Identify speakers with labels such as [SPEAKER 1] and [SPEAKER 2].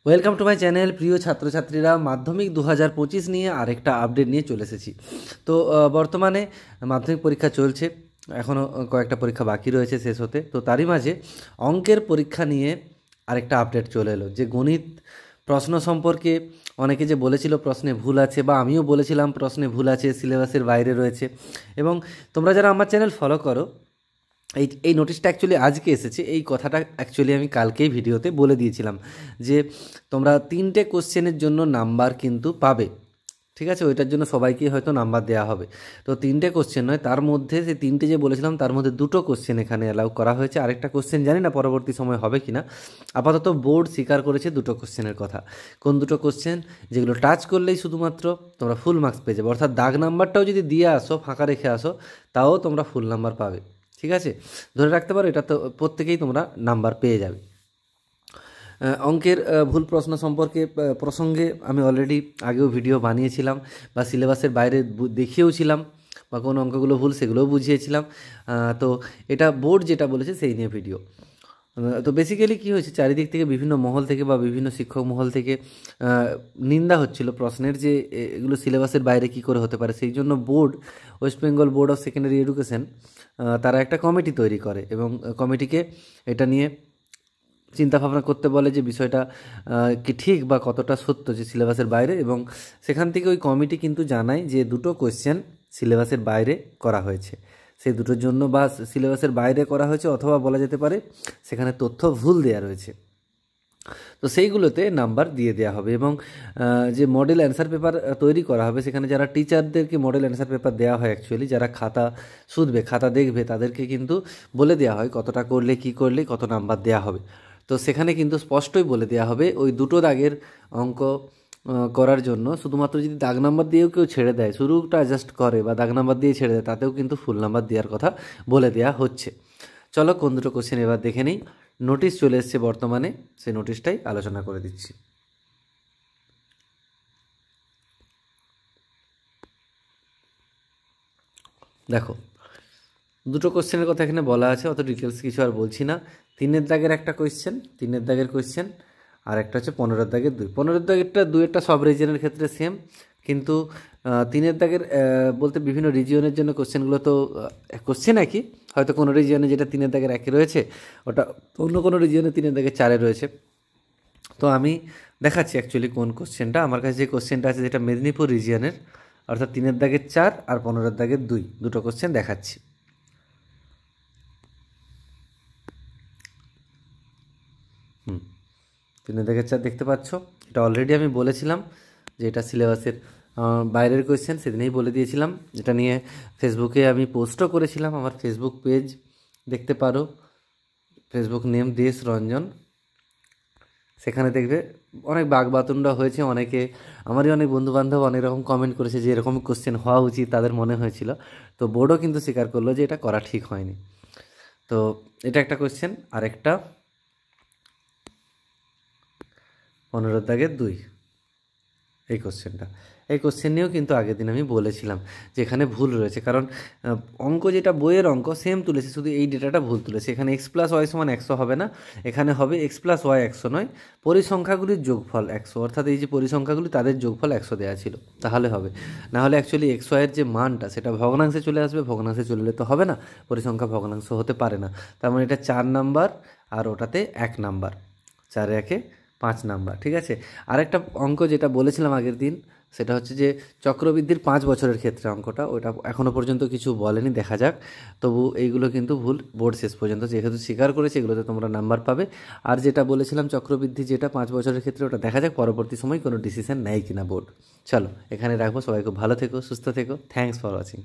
[SPEAKER 1] Welcome to my channel. প্রিয় ছাত্রছাত্রীরা, মাধ্যমিক 2025 নিয়ে আরেকটা আপডেট নিয়ে চলে এসেছি। তো বর্তমানে মাধ্যমিক পরীক্ষা চলছে, এখনও কয়েকটা পরীক্ষা বাকি রয়েছে শেষ হতে। তো তারই মাঝে অঙ্কের পরীক্ষা নিয়ে আরেকটা আপডেট চলে এলো, যে গণিত প্রশ্ন সম্পর্কে অনেকে যে বলেছিল প্রশ্নে ভুল আছে, বা আমিও বলেছিলাম প্রশ্নে ভুল আছে, সিলেবাসের বাইরে রয়েছে। এবং তোমরা যারা আমার চ্যানেল ফলো করো, এই নোটিশটা অ্যাকচুয়ালি আজকে এসেছে। এই কথাটা অ্যাকচুয়ালি আমি কালকেই ভিডিওতে বলে দিয়েছিলাম যে তোমরা 3টে কোশ্চেনের জন্য নাম্বার কিন্তু পাবে, ঠিক আছে? ওইটার জন্য সবাইকেই হয়তো নাম্বার দেওয়া হবে। তো 3টে কোশ্চেন নয়, তার মধ্যে সেই 3টে যে বলেছিলাম তার মধ্যে 2টো কোশ্চেন এখানে অ্যালাউ করা হয়েছে। আরেকটা কোশ্চেন জানি না পরবর্তী সময় হবে কি না। আপাতত বোর্ড স্বীকার করেছে 2টো কোশ্চেনের কথা। কোন 2টো কোশ্চেন? যেগুলো টাচ করলেই শুধুমাত্র তোমরা ফুল মার্কস পেয়ে যাবে, অর্থাৎ দাগ নাম্বারটাও যদি দিয়ে আসো, ফাঁকা রেখে আসো, তাও তোমরা ফুল নাম্বার পাবে, ঠিক আছে? ধরে রাখতে পারো, এটা তো প্রত্যেকেই তোমরা নাম্বার পেয়ে যাবে। অঙ্কের ভুল প্রশ্ন সম্পর্কে প্রসঙ্গে আমি অলরেডি আগেও ভিডিও বানিয়েছিলাম, বা সিলেবাসের বাইরে দেখিয়েওছিলাম, বা কোন অঙ্কগুলো ভুল সেগুলোও বুঝিয়েছিলাম। তো এটা বোর্ড যেটা বলেছে সেই নিয়ে ভিডিও। তো বেসিক্যালি কী হয়েছে, চারিদিক থেকে বিভিন্ন মহল থেকে বা বিভিন্ন শিক্ষক মহল থেকে নিন্দা হচ্ছিল প্রশ্নের, যে এগুলো সিলেবাসের বাইরে কী করে হতে পারে। সেই জন্য board, West Bengal board of secondary education, তারা একটা কমিটি তৈরি করে এবং কমিটিকে এটা নিয়ে চিন্তাভাবনা করতে বলে যে বিষয়টা কি ঠিক বা কতটা সত্য যে সিলেবাসের বাইরে। এবং সেখান থেকে ওই কমিটি কিন্তু জানায় যে 2টো কোয়েশ্চেন সিলেবাসের বাইরে করা হয়েছে। সেই দুটোর জন্য বা সিলেবাসের বাইরে করা হয়েছে, অথবা বলা যেতে পারে সেখানে তথ্য ভুল দেওয়া রয়েছে। তো সেইগুলোতে নাম্বার দিয়ে দেওয়া হবে। এবং যে মডেল অ্যান্সার পেপার তৈরি করা হবে, সেখানে যারা টিচারদেরকে মডেল অ্যান্সার পেপার দেওয়া হয়, অ্যাকচুয়ালি যারা খাতা শুধবে, খাতা দেখবে, তাদেরকে কিন্তু বলে দেওয়া হয় কতটা করলে কী করলে কত নাম্বার দেওয়া হবে। তো সেখানে কিন্তু স্পষ্টই বলে দেওয়া হবে, ওই 2টো দাগের অঙ্ক করার জন্য শুধুমাত্র যদি দাগ নাম্বার দিয়েও কেউ ছেড়ে দেয়, শুরুটা অ্যাডজাস্ট করে বা দাগ নাম্বার দিয়ে ছেড়ে দেয়, তাতেও কিন্তু ফুল নাম্বার দেওয়ার কথা বলে দেওয়া হচ্ছে। চলো কোন 2টো কোশ্চেন এবার দেখে নিই। নোটিশ চলে এসছে বর্তমানে, সেই নোটিশটাই আলোচনা করে দিচ্ছি। দেখো, 2টো কোশ্চেনের কথা এখানে বলা আছে, অত ডিটেলস কিছু আর বলছি না। 3-এর দাগের একটা কোশ্চেন, 3-এর দাগের কোশ্চেন, আর একটা হচ্ছে 15-এর দাগের 2। 15-এর দাগেরটা 2-একটা সব রিজিয়নের ক্ষেত্রে সেম, কিন্তু 3-এর দাগের বলতে বিভিন্ন রিজিয়নের জন্য কোশ্চেনগুলো তো কোশ্চেন একই, হয়তো কোনো রিজিয়নে যেটা 3-এর দাগের 1-এ রয়েছে, ওটা অন্য কোনো রিজিয়নে 3-এর দাগের 4-এ রয়েছে। তো আমি দেখাচ্ছি অ্যাকচুয়ালি কোন কোশ্চেনটা। আমার কাছে যে কোশ্চেনটা আছে, যেটা মেদিনীপুর রিজিয়নের, অর্থাৎ 3-এর দাগের 4 আর 15-এর দাগের 2, 2টো কোশ্চেন দেখাচ্ছি। হুম, 3-এর দাগের 4 দেখতে পাচ্ছ। এটা অলরেডি আমি বলেছিলাম যে এটা সিলেবাসের বাইরের কোয়েশ্চেন, সেদিনেই বলে দিয়েছিলাম। এটা নিয়ে ফেসবুকে আমি পোস্টও করেছিলাম, আমার ফেসবুক পেজ দেখতে পারো, ফেসবুক নেম দেশ রঞ্জন। সেখানে দেখবে অনেক বাগবাতুন্ডা হয়েছে, অনেকে, আমারই অনেক বন্ধুবান্ধব অনেক রকম কমেন্ট করেছে যে এরকম কোশ্চেন হওয়া উচিত, তাদের মনে হয়েছিল। তো বোর্ডও কিন্তু স্বীকার করলো যে এটা করা ঠিক হয়নি। তো এটা একটা কোশ্চেন। আর একটা 15-এর দাগের 2, এই কোশ্চেনটা, এই কোশ্চেন নিয়েও কিন্তু আগের দিন আমি বলেছিলাম যে এখানে ভুল রয়েছে, কারণ অঙ্ক যেটা বইয়ের অঙ্ক সেম তুলেছে, শুধু এই ডেটাটা ভুল তুলেছে। এখানে x+y = 100 হবে না, এখানে হবে x+y 100 নয়, পরিসংখ্যাগুলির যোগফল 100, অর্থাৎ এই যে পরিসংখ্যাগুলি তাদের যোগফল 100 দেওয়া ছিল, তাহলে হবে। নাহলে অ্যাকচুয়ালি xy এর যে মানটা সেটা ভগ্নাংশে চলে আসবে, ভগ্নাংশে চলে এলে তো হবে না, পরিসংখ্যা ভগ্নাংশ হতে পারে না। তার মানে এটা 4 নাম্বার আর ওটাতে 1 নাম্বার, 4 1 5 নাম্বার, ঠিক আছে? আরেকটা অঙ্ক যেটা বলেছিলাম আগের দিন, সেটা হচ্ছে যে চক্রবৃদ্ধির 5 বছরের ক্ষেত্রে অঙ্কটা, ওটা এখনও পর্যন্ত কিছু বলেনি, দেখা যাক। তবু এইগুলো কিন্তু ভুল, বোর্ড শেষ পর্যন্ত যেহেতু স্বীকার করেছে, এগুলোতে তোমরা নাম্বার পাবে। আর যেটা বলেছিলাম চক্রবৃদ্ধি যেটা 5 বছরের ক্ষেত্রে, ওটা দেখা যাক পরবর্তী সময় কোনো ডিসিশন নেয় কিনা বোর্ড। চলো এখানে রাখবো, সবাই খুব ভালো থেকো, সুস্থ থেকো, থ্যাঙ্কস ফর ওয়াচিং।